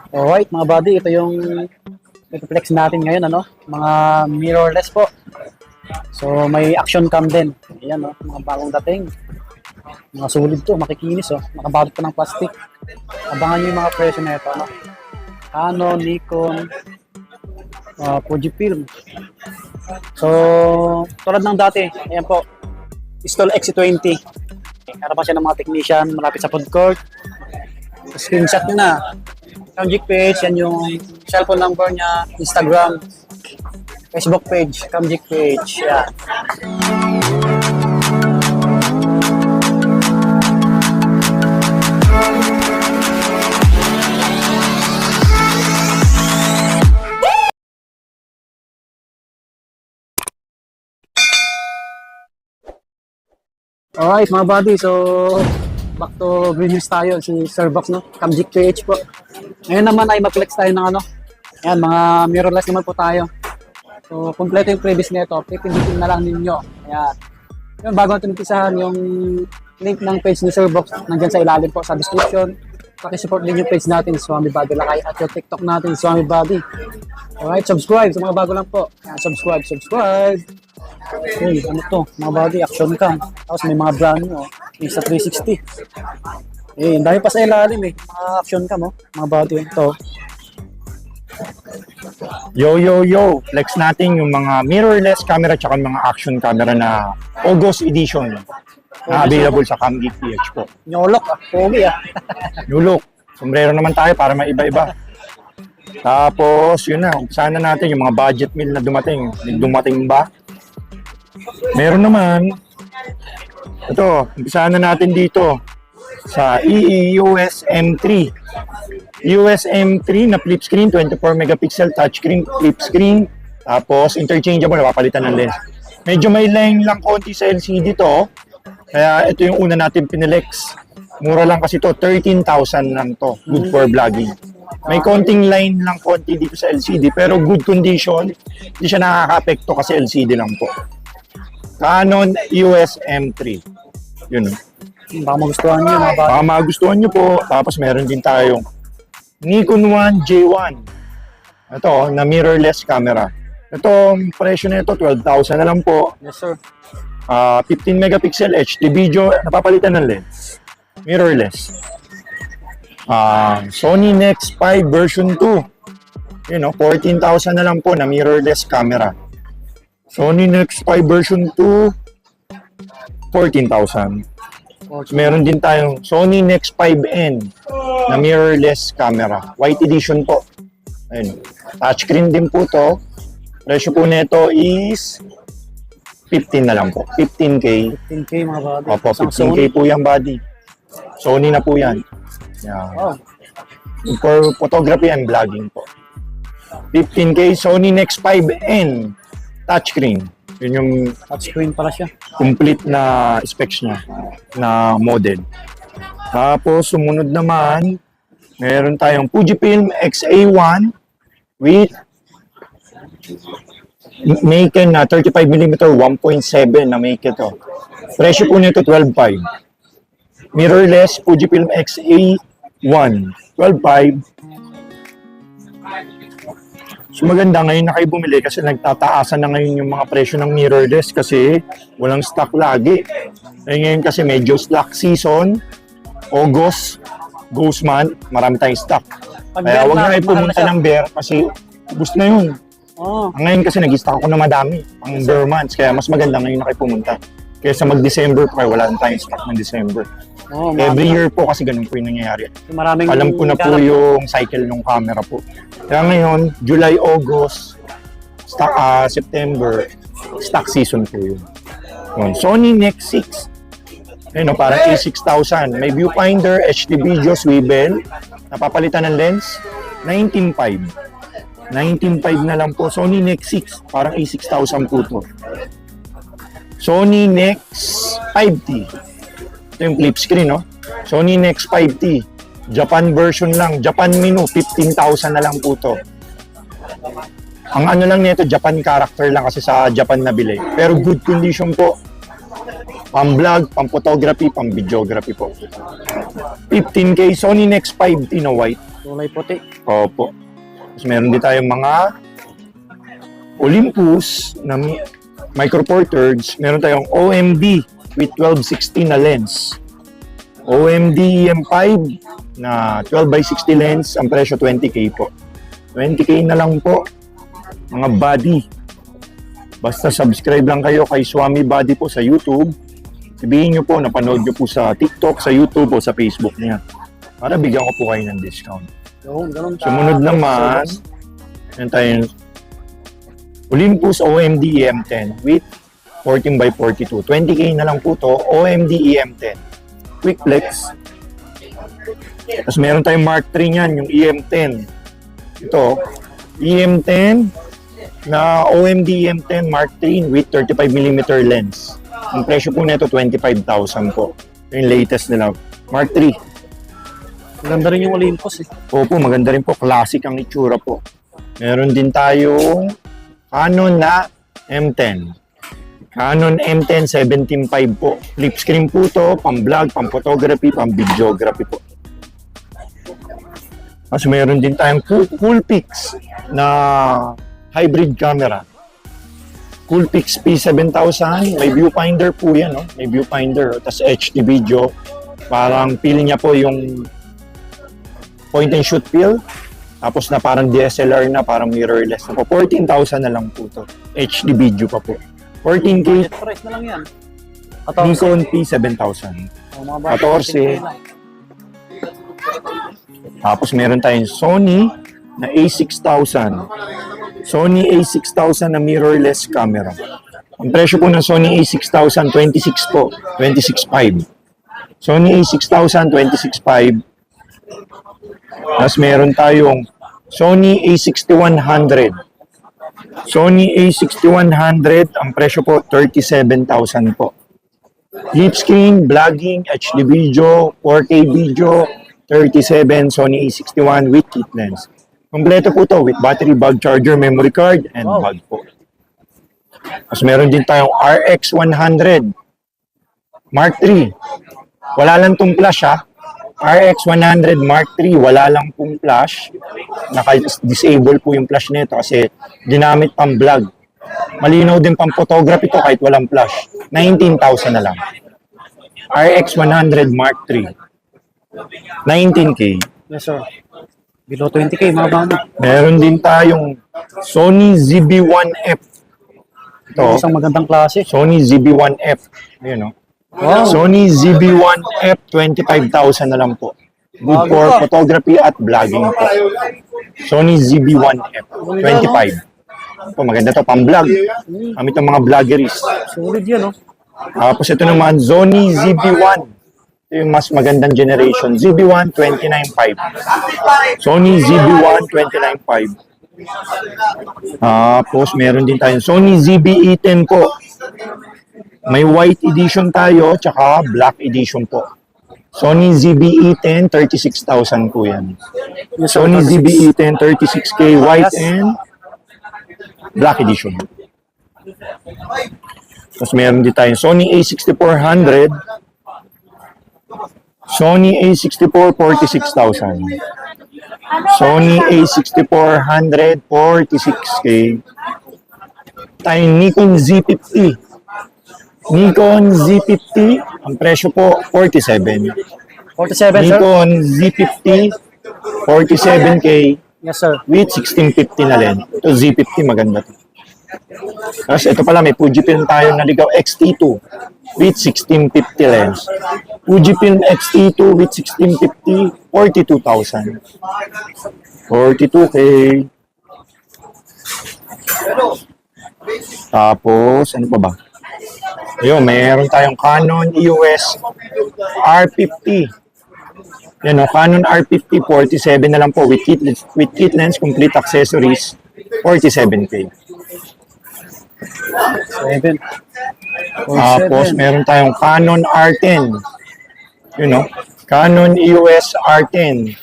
Alright mga buddy, ito yung i-flex natin ngayon, ano? Mga mirrorless po. So may action cam din. Ayan, no? Mga bagong dating. Mga sulit to, makikinis, oh. Nakabalot pa ng plastic. Abangan nyo yung mga presyo na ito, no? Canon, Nikon, Fujifilm. So, tulad ng dati, ayan po, Pistol X20. Harapan siya ng mga technician, malapit sa food court. Screenshot nyo na. Camgic page, yan yung cellphone number niya, Instagram, Facebook page, Camgic page. Yan. Alright mga buddy, so back to green news tayo, si Sir Box, no? Camgic PH po. Ngayon naman ay mag-flex tayo ng ano. Ayan, mga mirrorless naman po tayo. So, kompleto yung previous nito. Pipindutin na lang ninyo. Ayan. Yung bago natin umpisahan, yung link ng page ni Sir Box, nandyan sa ilalim po sa description. Pakisupport din yung page natin, Swami Body Lakay, at yung TikTok natin, Swami Body. Alright, subscribe sa mga bago lang po. Ayan, subscribe. Uy, ano to? Mga body, action cam. Tapos may mga brand nyo, Insta 360. Eh, dahil pa sa ilalim eh. Mga action cam, oh. Mga body, ito. Yo! Flex natin yung mga mirrorless camera tsaka mga action camera na August edition na available sa Camgic PH po. Nyolok, pogi ah. Nulok. Sombrero naman tayo para maiba-iba. Tapos, yun na. Umpisahan na natin yung mga budget meal na dumating. Dumating ba? Meron naman. Ito, umpisahan na natin dito sa EOS M3. EOS M3 na flip screen, 24 megapixel touchscreen, flip screen. Tapos, interchangeable, napapalitan ng lens. Medyo may line lang konti sa LCD to. Kaya ito yung una natin pinilex. Mura lang kasi to, 13,000 lang to. Good for vlogging. May konting line lang konti dito sa LCD pero good condition. Hindi siya nakaka-apekto kasi LCD lang po. Canon EOS M3. Yun. Baka magustuhan nyo mga body. Baka magustuhan nyo po. Tapos meron din tayong Nikon 1J1. Ito, na mirrorless camera. Ito, presyo na ito, 12,000 na lang po. Yes sir. 15 megapixel HD video, napapalitan ng lens. Mirrorless. Sony Nex 5 version 2. You know, 14,000 na lang po na mirrorless camera. Sony Nex 5 version 2, 14,000. Meron din tayong Sony Nex 5N na mirrorless camera. White edition po. Ayun. Touchscreen din po to. Presyo po nito is 15 na lang po. 15K. 15K mga body. Opo, Isang 15K po yung body. Sony na po yan. Yeah. Oh. For photography and vlogging po. 15K Sony Nex 5N touchscreen. Yun yung Touchscreen pala siya. complete na specs niya na model. Tapos sumunod naman, meron tayong Fujifilm X-A1 with Make na 35mm 1.7 na make ito. Presyo po nito 12,500. Mirrorless Fujifilm X-A1 12,500. So maganda ngayon na kayo bumili kasi nagtataasan na ngayon yung mga presyo ng mirrorless kasi walang stock lagi. Eh ngayon kasi medyo slack season, August, ghost month, marami tayong stock. Kaya huwag na kayo pumunta ng bear kasi ubus na yun. Oh. Ngayon kasi nag-stock ako na madami, pang bear months, kaya mas maganda ngayon na kayo pumunta. Kaysa mag-December pa kayo, wala na tayong stock ng December. Oh, Every year po kasi ganun po yung nangyayari. maraming Alam ko na po yung cycle ng camera po. Kaya ngayon, July, August, stock, September, stock season po yun. Sony Nex 6. Ayun, parang A6000. May viewfinder, HD video, swivel. Napapalitan ng lens, 19,500. 19,500 na lang po. Sony Nex 6. Parang A6000 po to. Sony Nex 5T. Ito yung flip screen, no? Sony Nex 5T. Japan version lang. Japan menu, 15,000 na lang po to. Ang ano lang nito, Japan character lang kasi sa Japan nabili. Pero good condition po. Pang-vlog, pang-photography, pang-videography po. 15K Sony Nex 5T na white. Kulay puti. Opo. Tapos meron din tayong mga Olympus na Micro Four Thirds. Meron tayong OMD with 12-16 na lens. OMD EM5 na 12x60 lens. Ang presyo 20K po. 20K na lang po. Mga body. Basta subscribe lang kayo kay Swami Body po sa YouTube. Sabihin nyo po, napanood nyo po sa TikTok, sa YouTube o sa Facebook niya. Para bigyan ko po kayo ng discount. Ganun Sumunod naman, yan tayong Olympus OMD EM10 with 14x42. 20K na lang po to, OMD EM10. Quick flex. Tapos meron tayong Mark III niyan, yung EM10. Ito, EM10 na OMD EM10 Mark III with 35mm lens. Ang presyo po nito 25,000 po. Yung latest nila, Mark III. Maganda rin yung Olympus eh. Opo, maganda rin po. Classic ang itsura po. Meron din tayong Canon na M10. Canon M10 17.5 po. Flip screen po to, pang-vlog, pang-photography, pang-videography po. Mas meron din tayong Coolpix na hybrid camera. Coolpix P7000, may viewfinder po yan, no? May viewfinder, tapos HD video. Parang feeling niya po yung point and shoot feel. Tapos na parang DSLR na, parang mirrorless na po. 14,000 na lang po to. HD video pa po. 14K. Budget price na lang yan. Nikon P7000. Mga budget 14. Tapos meron tayong Sony na A6000. Sony A6000 na mirrorless camera. Ang presyo po ng Sony A6000, 26 po. 26.5. Sony A6000, 26.5. Tapos meron tayong Sony A6100. Sony A6100, ang presyo po 37,000 po. Flip screen, vlogging, HD video, 4K video, 37 Sony A61 with kit lens. Kompleto po to with battery, bag charger, memory card, and bag po. Tapos meron din tayong RX 100 Mark III. Wala lang tong flash ha. RX 100 Mark III, wala lang pong flash. Naka-disable po yung flash nito kasi ginamit pang vlog. Malinaw din pang photography to kahit walang flash. 19,000 na lang. RX 100 Mark III. 19K. Yes sir. Below 20K mga bano. Meron din tayong Sony ZB-1F. Ito, Isang magandang klase. Sony ZB-1F. Ayan o. Wow. Sony ZB-1F, 25,000 na lang po. Good for photography at vlogging po. Sony ZB-1F, 25. Po, maganda to, pang-vlog. Kami itong mga vloggeries. Solid yan oh. Tapos ito naman, Sony ZB-1. Ito yung mas magandang generation. ZB-1, 29.5. Sony ZB-1, 29.5. Tapos meron din tayong Sony ZB-E10 po. May white edition tayo, tsaka black edition po. Sony ZB-E10, 36,000 po yan. Sony ZB-E10, 36K, white and black edition. Tapos meron din tayong Sony A6400. Sony A64, 46,000. Sony A6400, 46K. Tayong Nikon Z50. Nikon Z50, ang presyo po 47. 47 sir? Nikon Z50, 47K Yes sir. with 1650 na lens. Ito Z50, maganda to. Tapos ito pala, may Fujifilm tayo na ligaw X-T2 with 1650 lens. Fujifilm X-T2 with 1650, 42,000. 42K. Tapos, ano pa ba? Ayun, mayroon tayong Canon EOS R50. Yan o, Canon R50, 47 na lang po with kit lens, complete accessories, 47K. 7. Tapos, meron tayong Canon R10. Yun o, Canon EOS R10.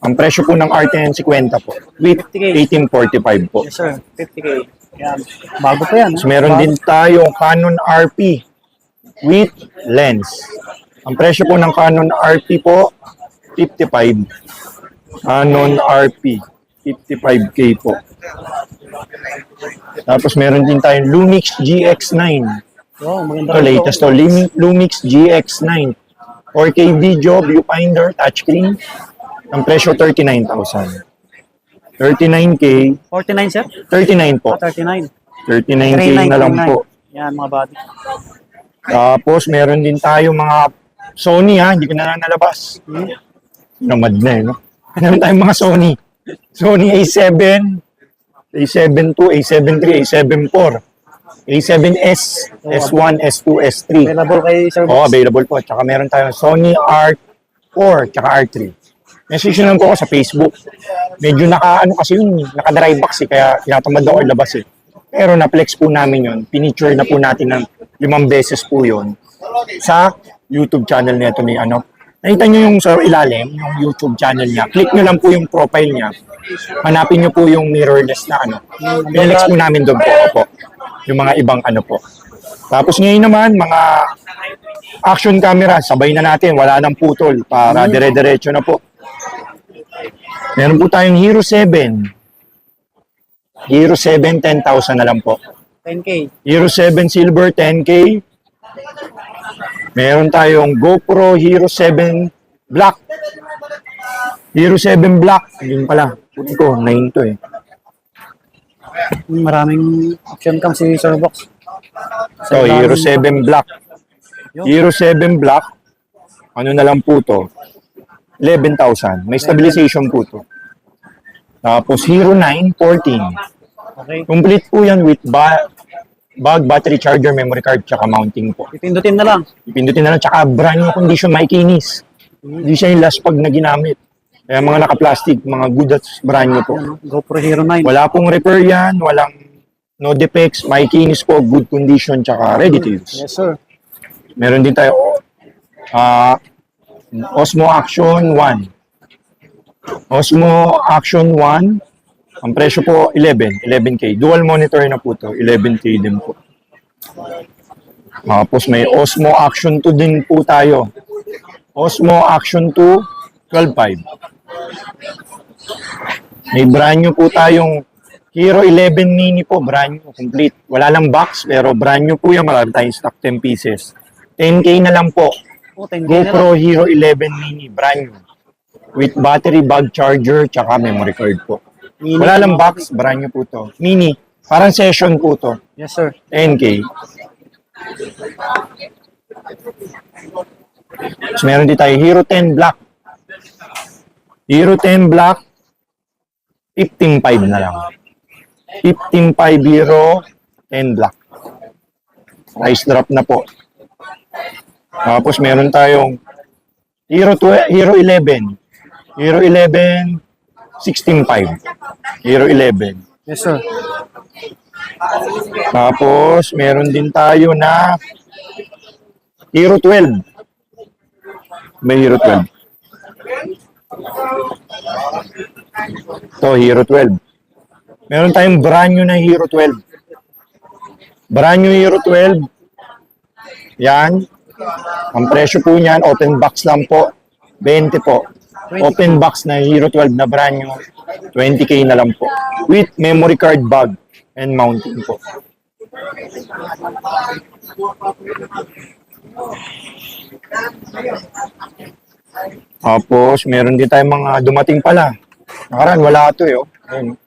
Ang presyo po ng R10, 50 po. With 1845 po. Yes sir. 50K. Yan. Bago pa yan. So, meron din tayong Canon RP with lens. Ang presyo po ng Canon RP po, 55. Canon RP, 55K po. Tapos meron din tayong Lumix GX9. Oh, maganda Ito rin latest to, Lumix GX9. 4K video, viewfinder, touchscreen. Ang presyo 39,000. 39K, 49, sir? 39 po. 39. 39K na lang po. Yan, mga buddy. Tapos meron din tayo mga Sony ha, hindi ko na lang nalabas. Namad na eh, no? Meron tayong mga Sony. Sony A7, A7 II, A7 III, A7 IV, A7S, S1, S2, S3. Available kay Sir Oo, Box. available po. Tsaka meron tayong Sony R4, tsaka R3. Message nyo lang po ako sa Facebook. Medyo kasi yun, naka-dry box eh, kaya tinatamad ako ilabas eh. Pero na-flex po namin yun. Pinicture na po natin ng 5 beses po yun sa YouTube channel nito ni ano. Nakita nyo yung sa ilalim, yung YouTube channel niya. Click nyo lang po yung profile niya. Hanapin nyo po yung mirrorless na ano. Pinalex po namin doon po. Yung mga ibang ano po. Tapos ngayon naman, mga action camera, sabay na natin. Wala nang putol para dire-diretso na po. Meron po tayong Hero 7. Hero 7, 10,000 na lang po. 10K. Hero 7 Silver, 10K. Meron tayong GoPro Hero 7 Black. Hero 7 Black. Yun pala. Puti ko, 9 to eh. Maraming action cam si Sir Box. So, Hero 7 Black. Hero 7 Black. Ano na lang po to? 11,000. May stabilization po to. Tapos Hero 9, 14. Okay. Complete po yan with bag, battery charger, memory card, tsaka mounting po. Ipindutin na lang. Ipindutin na lang, tsaka brand new condition, makikinis. Hindi siya yung last pag na ginamit. Kaya mga naka-plastic, mga good at brand new po. GoPro Hero 9. Wala pong repair yan, walang no defects, makikinis po, good condition, tsaka ready to use. Yes, sir. Meron din tayo, Osmo Action 1. Osmo Action 1. Ang presyo po, 11K. Dual monitor na po to, 11K din po. Tapos may Osmo Action 2 din po tayo. Osmo Action 2, 12.5. May brand new po tayong Hero 11 Mini po, brand new, complete. Wala lang box, pero brand new po yan. Marami tayong stock 10 pieces. 10K na lang po. Oh, 10K na lang. GoPro Hero 11 Mini, brand new. With battery, bag charger, tsaka memory card po. Mini. Wala lang box, brand new po to. Mini, parang session po to. Yes, sir. 10K. So, meron din tayo Hero 10 Black. Hero 10 Black, 15.5 na lang. 15.5 Hero 10 Black. Price drop na po. Tapos meron tayong Hero 11. Hero 11, 16.5. Hero 11. Yes, sir. Tapos, meron din tayo na Hero 12. May Hero 12. Ito, Hero 12. Meron tayong brand new na Hero 12. Brand new Hero 12. Yan. Ang presyo po niyan, open box lang po. 20 po. Open box na Hero 12 na brand new. 20K na lang po. With memory card bag and mounting po. Tapos, meron din tayong mga dumating pala. Nakaraan, wala ito eh. Oh. Ayun.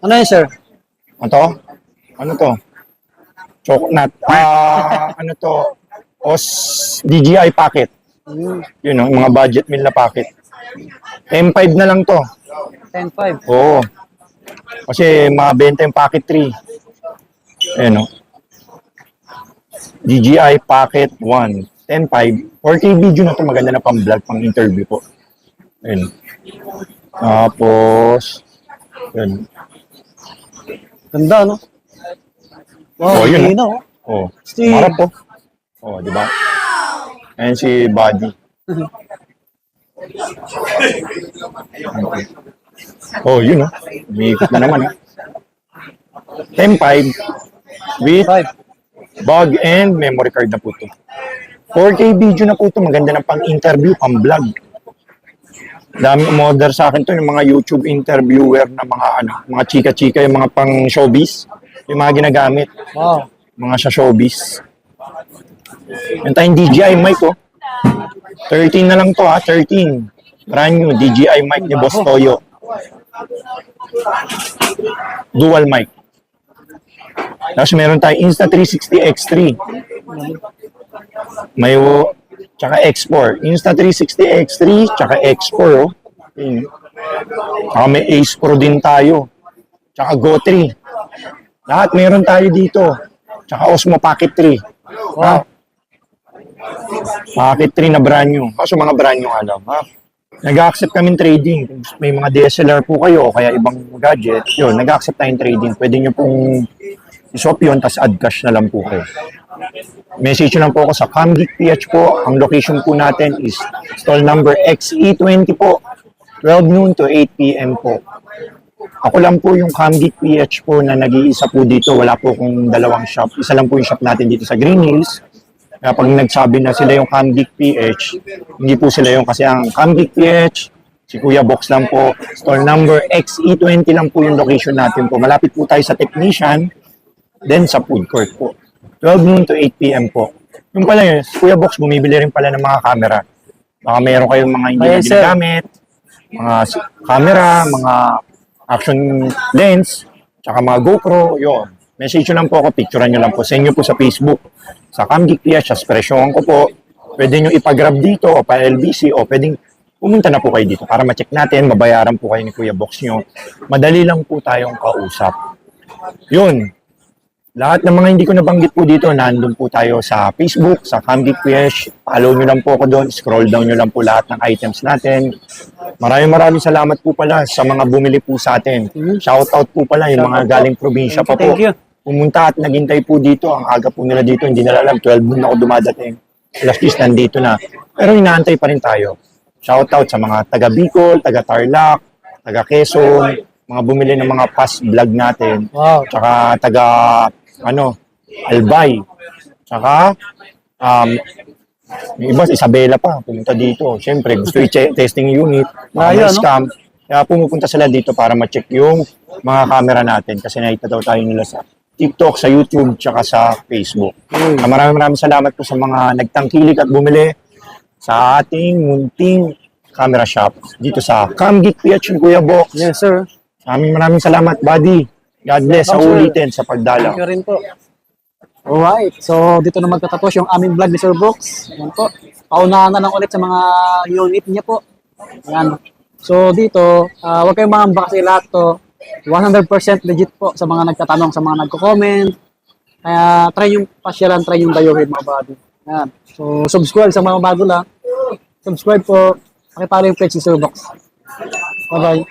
Ano yun, sir? Ano to? Ano to? Chocolate. Ano to? DJI packet. Yun, oh, mga budget meal na packet. M5 na lang to. 10.5. Oo. Kasi mabenta yung packet 3. Ayun, oh. DJI packet 1. 10.5. 4K video na to. Maganda na pang vlog, pang interview po. Ayun. Tapos, yun. Ganda, no? Wow, Oh, yun, na, oh. Oh, Steve. marap po. Oh, di ba? Ayan si Buddy. Oh, yun oh. Umiikot na naman oh. 10.5 with 5. bag and memory card na po to. 4K video na po to. Maganda na pang interview, pang vlog. Dami umorder sa akin to, yung mga YouTube interviewer na mga chika-chika, yung mga pang showbiz, yung mga ginagamit, Wow. mga sa showbiz. Yung tayong DJI mic, oh. 13 na lang to, 13. Brand new, DJI mic ni Boss Toyo. Dual mic. Tapos meron tayong Insta360 X3. May tsaka X4. Insta360 X3, tsaka X4, oh. Tsaka may Ace Pro din tayo. Tsaka Go 3. Lahat meron tayo dito. Tsaka Osmo Pocket 3. Ha? Pocket 3 na brand new. Kaso mga brand new alam, ha? Nag-accept kami trading. May mga DSLR po kayo o kaya ibang gadget, yun, nag-accept tayong trading. Pwede nyo pong iswap yun, tas add cash na lang po kayo. Message nyo lang po ako sa CamGeek PH po. Ang location po natin is stall number XE20 po. 12 noon to 8 p.m. po. Ako lang po yung CamGeek PH po na nag-iisa po dito. Wala po akong dalawang shop. Isa lang po yung shop natin dito sa Green Hills. Kaya pag nagsabi na sila yung CamGeek PH, hindi po sila yung kasi ang CamGeek PH, si Kuya Box lang po. Store number XE20 lang po yung location natin po. Malapit po tayo sa Technician, then sa food court po. 12 noon to 8 p.m. po. Yung pala yun, si Kuya Box bumibili rin pala ng mga camera. Baka mayroon kayong mga hindi na ginagamit, mga camera, mga action lens, tsaka mga GoPro, yun. Message nyo lang po ako, picturean nyo lang po. Send nyo po sa Facebook. Sa CamGeek PH, presyohan ko po. Pwede nyo ipagrab dito o pa LBC o pwedeng pumunta na po kayo dito para ma-check natin, mabayaran po kayo ni Kuya Box nyo. Madali lang po tayong kausap. Yun. Lahat ng mga hindi ko nabanggit po dito, nandun po tayo sa Facebook, sa CamGeek PH. Follow nyo lang po ako doon. Scroll down nyo lang po lahat ng items natin. Maraming salamat po pala sa mga bumili po sa atin. Shoutout po pala yung mga galing probinsya pa po. Thank you. Pumunta at naghintay po dito. Ang aga po nila dito, hindi nila alam. 12 noon ako dumadating. Alas 10 nandito na. Pero inaantay pa rin tayo. Shoutout sa mga taga Bicol, taga Tarlac, taga Quezon, mga bumili ng mga past vlog natin. Wow. Tsaka taga, Albay. Tsaka, yung iba, Isabela pa, pumunta dito. Siyempre, gusto i-testing unit, mga scam. Kaya pumupunta sila dito para ma-check yung mga camera natin kasi nakita daw tayo nila sa TikTok, sa YouTube, tsaka sa Facebook. Maraming salamat po sa mga nagtangkilik at bumili sa ating munting camera shop dito sa CamGeek PH ng Kuya Box. Yes, sir. Maraming salamat, buddy. God bless sa ulitin sa pagdalaw. Thank you rin po. Alright, so dito na magtatapos yung aming vlog ni Sir Box. Ayan po. Paunahan na lang ulit sa mga unit niya po. Ayan. So dito, huwag kayong mangamba kasi lahat to 100% legit po sa mga nagtatanong, sa mga nagko-comment. Kaya try yung pasyalan, try yung dayuhin mga buddy. Ayan. So subscribe sa mga bago lang. Subscribe po. Pakipalo yung page ni Sir Box. Bye-bye.